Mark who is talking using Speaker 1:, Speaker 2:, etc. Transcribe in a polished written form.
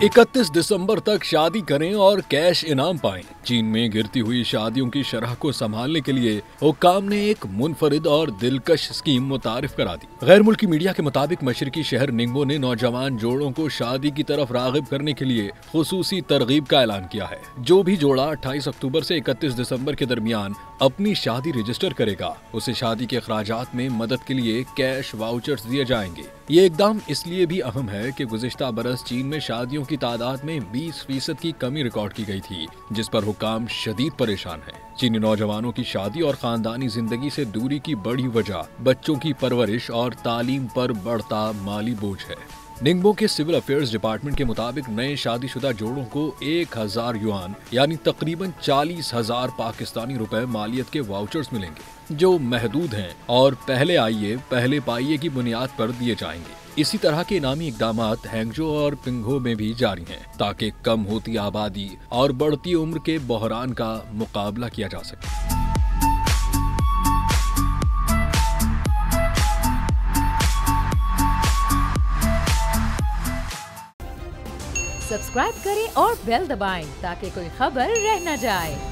Speaker 1: 31 दिसंबर तक शादी करें और कैश इनाम पाएं। चीन में गिरती हुई शादियों की शरह को संभालने के लिए हुक्काम ने एक मुनफरिद और दिलकश स्कीम मुतारिफ करा दी। गैर मुल्की मीडिया के मुताबिक मशरकी शहर निंगबो ने नौजवान जोड़ों को शादी की तरफ रागिब करने के लिए खुसूसी तरगीब का ऐलान किया है। जो भी जोड़ा 28 अक्टूबर से 31 दिसंबर के दरमियान अपनी शादी रजिस्टर करेगा, उसे शादी के अखराजात में मदद के लिए कैश वाउचर्स दिए जाएंगे। ये इकदाम इसलिए भी अहम है कि गुज़िश्ता बरस चीन में शादियों की तादाद में 20% की कमी रिकॉर्ड की गई थी, जिस पर हुक्काम शदीद परेशान है। चीनी नौजवानों की शादी और खानदानी जिंदगी से दूरी की बड़ी वजह बच्चों की परवरिश और तालीम पर बढ़ता माली बोझ है। निंगबो के सिविल अफेयर्स डिपार्टमेंट के मुताबिक नए शादीशुदा जोड़ों को 1000 युआन यानी तकरीबन 40,000 पाकिस्तानी रुपए मालियत के वाउचर्स मिलेंगे, जो महदूद हैं और पहले आइए पहले पाइए की बुनियाद पर दिए जाएंगे। इसी तरह के इनामी इकदामात हैंगजो और पिंगहो में भी जारी हैं, ताकि कम होती आबादी और बढ़ती उम्र के बहरान का मुकाबला किया जा सके।
Speaker 2: सब्सक्राइब करें और बेल दबाएं ताकि कोई खबर रह न जाए।